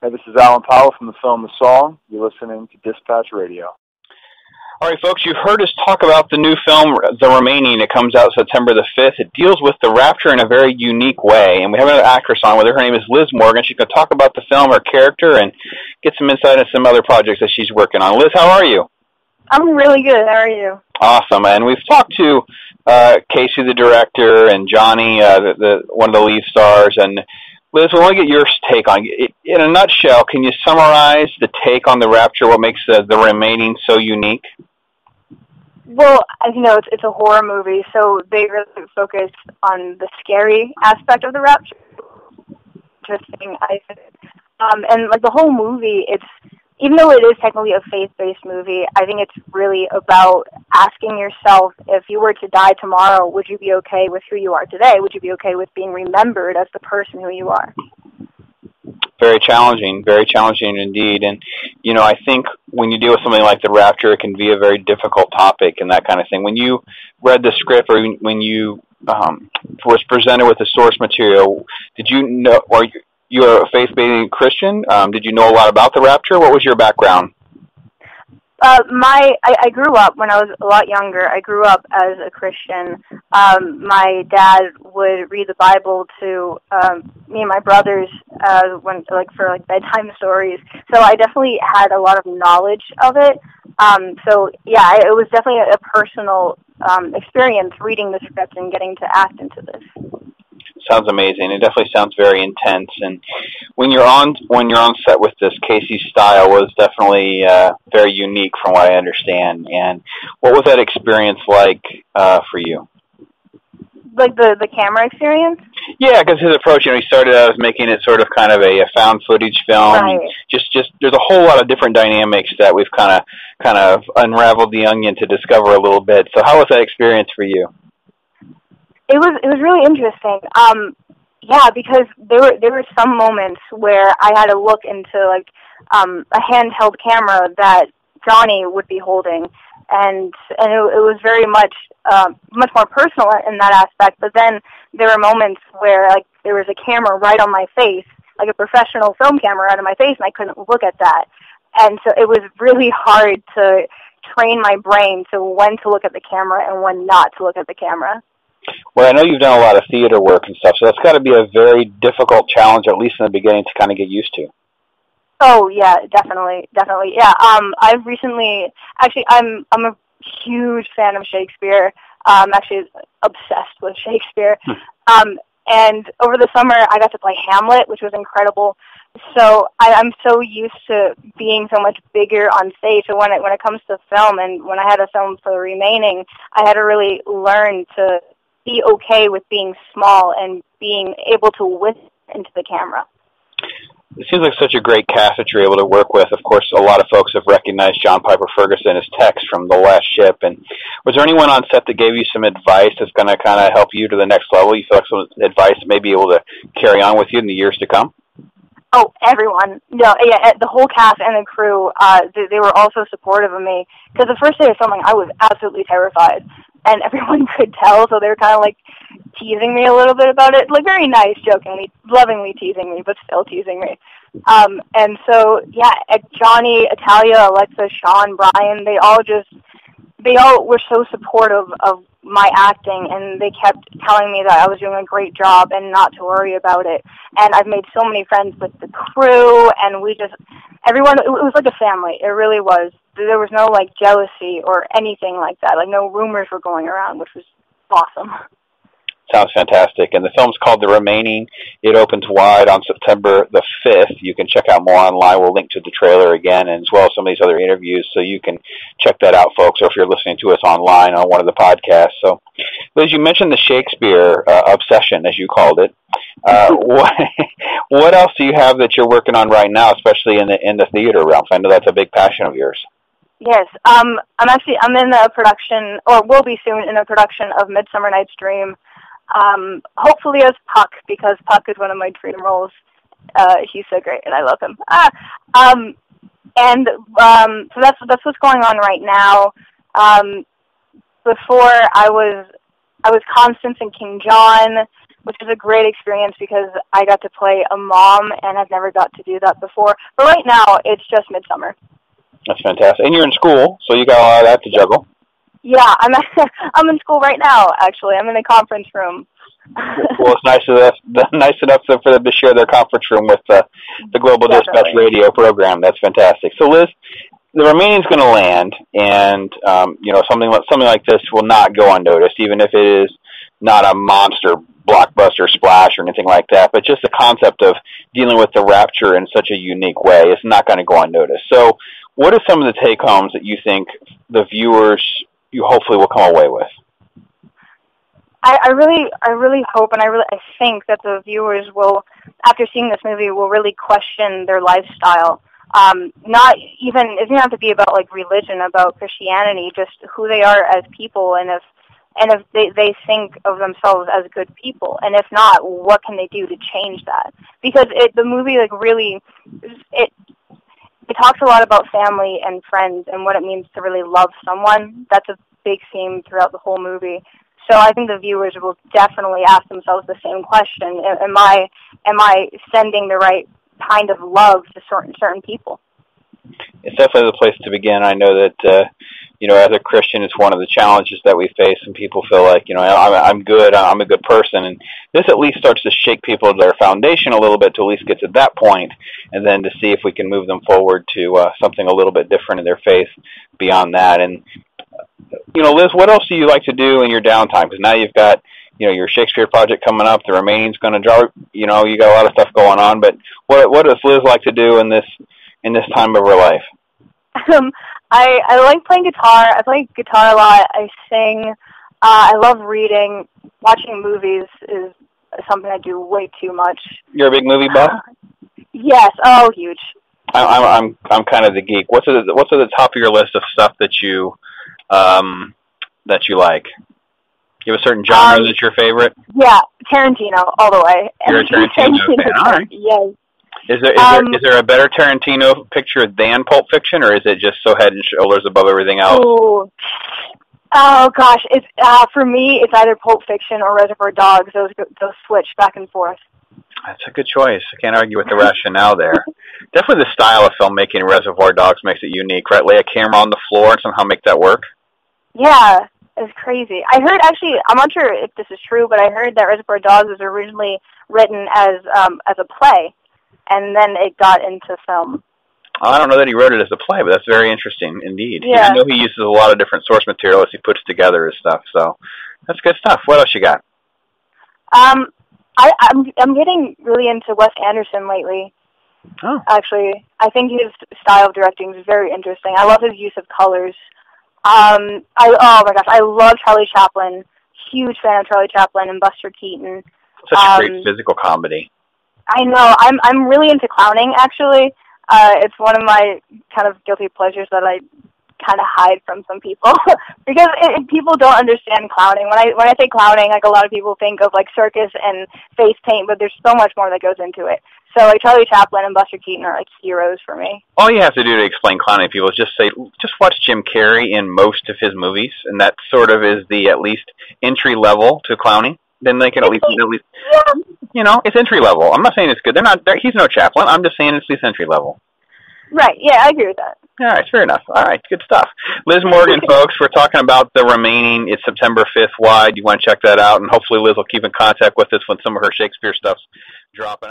Hey, this is Alan Powell from the film The Song. You're listening to Dispatch Radio. All right, folks, you've heard us talk about the new film, The Remaining. It comes out September the 5th. It deals with the Rapture in a very unique way, and we have another actress on with her. Her name is Liz Morgan. She's going to talk about the film, her character, and get some insight into some other projects that she's working on. Liz, how are you? I'm really good. How are you? Awesome, and we've talked to Casey, the director, and Johnny, one of the lead stars, and Liz, we want to get your take on it. In a nutshell, can you summarize the take on the Rapture, what makes the Remaining so unique? Well, as you know, it's a horror movie, so they really focus on the scary aspect of the Rapture. Interesting, I think. And like the whole movie, even though it is technically a faith-based movie, I think it's really about asking yourself, if you were to die tomorrow, would you be okay with who you are today? Would you be okay with being remembered as the person who you are? Very challenging indeed. And, you know, I think when you deal with something like the Rapture, it can be a very difficult topic and that kind of thing. When you read the script or when you was presented with the source material, did you know, or you're a faith-based Christian? Did you know a lot about the Rapture? What was your background? I grew up, when I was a lot younger, I grew up as a Christian. My dad would read the Bible to me and my brothers for bedtime stories. So I definitely had a lot of knowledge of it. So yeah, it was definitely a personal experience reading the script and getting to act into this. Sounds amazing. It definitely sounds very intense. And when you're on set with this, Casey's style was definitely very unique, from what I understand. And what was that experience like for you? Like the camera experience? Yeah, because his approach, you know, he started out as making it sort of kind of a found footage film. Right. Just there's a whole lot of different dynamics that we've kind of unraveled the onion to discover a little bit. So how was that experience for you? It was really interesting. Yeah, because there were some moments where I had to look into a handheld camera that Johnny would be holding, and it was very much more personal in that aspect. But then there were moments where there was a camera right on my face, like a professional film camera right on my face, and I couldn't look at that. And so it was really hard to train my brain to when to look at the camera and when not to look at the camera. Well, I know you've done a lot of theater work and stuff, so that's got to be a very difficult challenge, at least in the beginning, to kind of get used to. Oh yeah, definitely. Yeah, I've recently, I'm a huge fan of Shakespeare. I'm actually obsessed with Shakespeare. And over the summer, I got to play Hamlet, which was incredible. So I'm so used to being so much bigger on stage. So when it comes to film, and when I had to film for The Remaining, I had to really learn to be okay with being small and being able to whisper into the camera. It seems like such a great cast that you're able to work with. Of course, a lot of folks have recognized John Piper Ferguson as Tex from The Last Ship. And was there anyone on set that gave you some advice that's going to kind of help you to the next level? You feel like some advice may be able to carry on with you in the years to come? Oh, everyone. No, yeah, the whole cast and the crew, they were also supportive of me. Because the first day of filming, I was absolutely terrified. And everyone could tell, so they were kind of teasing me a little bit about it. Very nice, jokingly, lovingly teasing me, but still teasing me. And so, yeah, Johnny, Italia, Alexa, Sean, Brian, they all were so supportive of my acting, and they kept telling me that I was doing a great job and not to worry about it. And I've made so many friends with the crew, and everyone, it was like a family. It really was. There was no jealousy or anything like that. No rumors were going around, which was awesome. Sounds fantastic. And the film's called The Remaining. It opens wide on September the 5th. You can check out more online. We'll link to the trailer again, and as well as some of these other interviews, so you can check that out, folks, or if you're listening to us online on one of the podcasts. So, Liz, you mentioned the Shakespeare obsession, as you called it. What else do you have that you're working on right now, especially in the theater realm? I know that's a big passion of yours. Yes, I'm in a production, or will be soon in a production of Midsummer Night's Dream. Hopefully as Puck, because Puck is one of my dream roles. He's so great, and I love him. So that's what's going on right now. Before I was Constance in King John. which is a great experience because I got to play a mom, and I've never got to do that before. But right now, it's just Midsummer. That's fantastic. And you're in school, so you got a lot of that to juggle. Yeah, I'm in school right now, actually. I'm in a conference room. Well, it's nice enough for them to share their conference room with the Global Dispatch Radio program. That's fantastic. So, Liz, the Remaining's going to land, and something like this will not go unnoticed, even if it is not a monster blockbuster splash or anything like that. But just the concept of dealing with the Rapture in such a unique way is not going to go unnoticed. So, what are some of the take-homes that you think the viewers you hopefully will come away with? I really hope, and I think that the viewers will, after seeing this movie, will really question their lifestyle. It doesn't have to be about like religion, about Christianity, just who they are as people, and if they think of themselves as good people, and if not, what can they do to change that? Because the movie really it talks a lot about family and friends and what it means to really love someone. That's a big theme throughout the whole movie. So I think the viewers will definitely ask themselves the same question: Am I sending the right kind of love to certain people? It's definitely the place to begin. I know that as a Christian, it's one of the challenges that we face, and people feel like I'm good, I'm a good person, and this at least starts to shake people to their foundation a little bit to at least get to that point, and then to see if we can move them forward to something a little bit different in their faith beyond that. And Liz, what else do you like to do in your downtime? Because now you've got, your Shakespeare project coming up. The Remaining's going to draw. You got a lot of stuff going on. But what does Liz like to do in this time of her life? I like playing guitar. I play guitar a lot. I sing. I love reading. Watching movies is something I do way too much. You're a big movie buff? Yes. Oh, huge. I'm kind of the geek. What's at the top of your list of stuff that you like? You have a certain genre that's your favorite? Yeah, Tarantino, all the way. You're a Tarantino fan. All right. Yes. Is there a better Tarantino picture than Pulp Fiction, or is it just so head and shoulders above everything else? Ooh. Oh gosh, it's for me, it's either Pulp Fiction or Reservoir Dogs. Those switch back and forth. That's a good choice. I can't argue with the rationale there. Definitely the style of filmmaking in Reservoir Dogs makes it unique, right? Lay a camera on the floor and somehow make that work. Yeah, it's crazy. I heard, actually, I'm not sure if this is true, but I heard that Reservoir Dogs was originally written as a play, and then it got into film. I don't know that he wrote it as a play, but that's very interesting indeed. Yeah. I know he uses a lot of different source material as he puts together his stuff, so that's good stuff. What else you got? I'm getting really into Wes Anderson lately. Oh. Actually, I think his style of directing is very interesting. I love his use of colors. Oh my gosh, I love Charlie Chaplin. Huge fan of Charlie Chaplin and Buster Keaton. Such a great physical comedy. I know. I'm really into clowning, actually. It's one of my kind of guilty pleasures that I kind of hide from some people because people don't understand clowning. When I say clowning, like a lot of people think of like circus and face paint, but there's so much more that goes into it. So like Charlie Chaplin and Buster Keaton are like heroes for me. All you have to do to explain clowning to people is just watch Jim Carrey in most of his movies, and that sort of is the at least entry level to clowning. Then they can at least yeah. It's entry level. I'm not saying it's good. He's no Chaplin. I'm just saying it's the entry level. Right. Yeah, I agree with that. All right, fair enough. All right, good stuff. Liz Morgan, folks, we're talking about The Remaining. It's September 5th wide. You want to check that out, and hopefully Liz will keep in contact with us when some of her Shakespeare stuff's dropping.